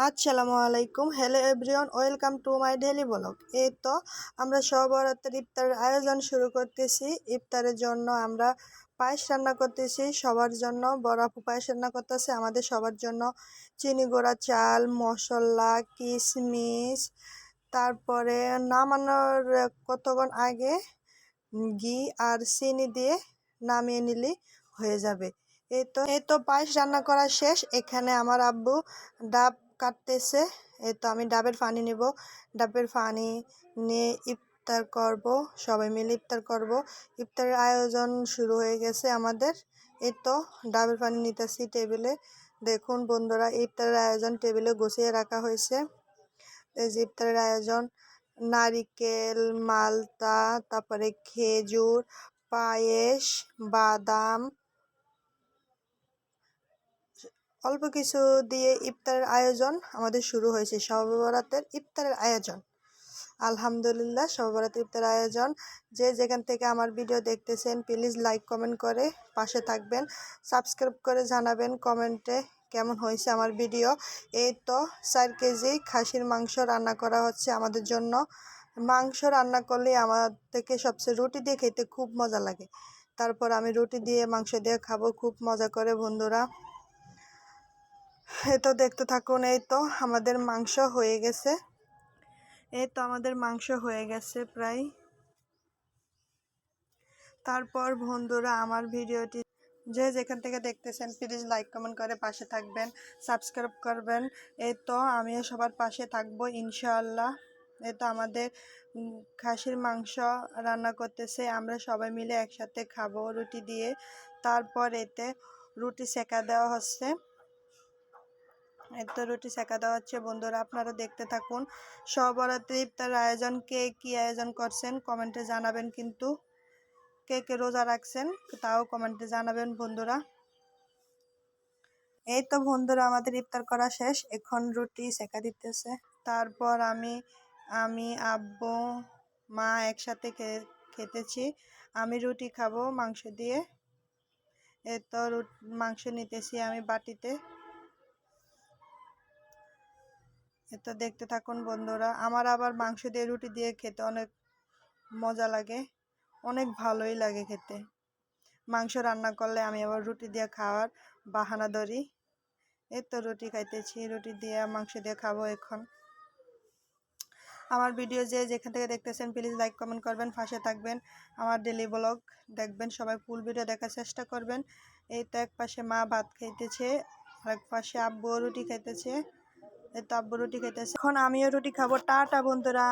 আসসালামু আলাইকুম, hello everyone, welcome to my daily blog. এই তো আমরা সবরাতের ইফতারের আয়োজন শুরু করতেছি। ইফতারের জন্য আমরা পায়েস রান্না করতেছি সবার জন্য। বড় আপু পায়েস রান্না করতেছে আমাদের সবার জন্য। চিনি গুঁড়া চাল, মশলা, কিশমিশ, তারপরে নামানোর কতক্ষণ আগে ঘি আর চিনি দিয়ে নামিয়ে নিলে হয়ে যাবে। এই তো পায়েস রান্না করা শেষ। এখানে আমার আব্বু ডাব কাটতেছে। এই তো আমি ডাবের পানি নিব। ডাবের পানি নিয়ে ইফতার করব, সবাই মিলে ইফতার করব। ইফতারের আয়োজন শুরু হয়ে গেছে আমাদের। এই তো ডাবের পানি নিতেছি টেবিলে। দেখুন বন্ধুরা, ইফতারের আয়োজন টেবিলে গুছিয়ে রাখা হয়েছে। এই যে ইফতারের আয়োজন, নারিকেল, মালতা, তারপরে খেজুর, পায়েস, বাদাম, অল্প কিছু দিয়ে ইফতারের আয়োজন আমাদের শুরু হয়েছে। শবে বরাতের ইফতারের আয়োজন, আলহামদুলিল্লাহ। শবে বরাতের ইফতারের আয়োজন। যে যেখান থেকে আমার ভিডিও দেখতেছেন প্লিজ লাইক কমেন্ট করে পাশে থাকবেন, সাবস্ক্রাইব করে জানাবেন কমেন্টে কেমন হয়েছে আমার ভিডিও। এই তো 4 কেজি খাসির মাংস রান্না করা হচ্ছে আমাদের জন্য। মাংস রান্না করলে আমার থেকে সবচেয়ে রুটি দিয়ে খেতে খুব মজা লাগে। তারপর আমি রুটি দিয়ে মাংস দিয়ে খাবো খুব মজা করে বন্ধুরা। এই তো দেখতে থাকুন। এই তো আমাদের মাংস হয়ে গেছে। প্রায়। তারপর বন্ধুরা, আমার ভিডিওটি যে যেখান থেকে দেখতেছেন প্লিজ লাইক কমেন্ট করে পাশে থাকবেন, সাবস্ক্রাইব করবেন। এই তো আমিও সবার পাশে থাকবো ইনশাআল্লাহ। এই তো আমাদের খাসির মাংস রান্না করতেছে, আমরা সবাই মিলে একসাথে খাবো রুটি দিয়ে। তারপর এতে রুটি সেকা দেওয়া হচ্ছে। এত রুটি সেকা দেওয়া হচ্ছে বন্ধুরা, আপনারা দেখতে থাকুন। শবে বরাতের ইফতার আয়োজন, কে কি আয়োজন করছেন কমেন্টে জানাবেন। কিন্তু কে কে রোজা রাখছেন তাও কমেন্টে জানাবেন বন্ধুরা। এই তো বন্ধুরা, আমাদের ইফতার করা শেষ, এখন রুটি সেকা দিতেছে। তারপর আমি আব্বু মা একসাথে খেতেছি। আমি রুটি খাবো মাংস দিয়ে। এই তো মাংস নিতেছি আমি বাটিতে। তো দেখতে থাকুন বন্ধুরা। আমার আবার মাংস দিয়ে রুটি দিয়ে খেতে অনেক মজা লাগে, অনেক ভালোই লাগে খেতে। মাংস রান্না করলে আমি আবার রুটি দিয়ে খাওয়ার বাহানা ধরি। এই তো রুটি খাইতেছি, রুটি দিয়ে মাংস দিয়ে খাবো এখন। আমার ভিডিও যে যেখান থেকে দেখতেছেন প্লিজ লাইক কমেন্ট করবেন, পাশে থাকবেন। আমার ডেলি ব্লগ দেখবেন, সবাই ফুল ভিডিও দেখার চেষ্টা করবেন। এই তো এক পাশে মা ভাত খাইতেছে, আর এক পাশে আব্বু রুটি খাইতেছে। এই তো আব্বু রুটি খাইতেছে, এখন আমিও রুটি খাবো। টাটা বন্ধুরা।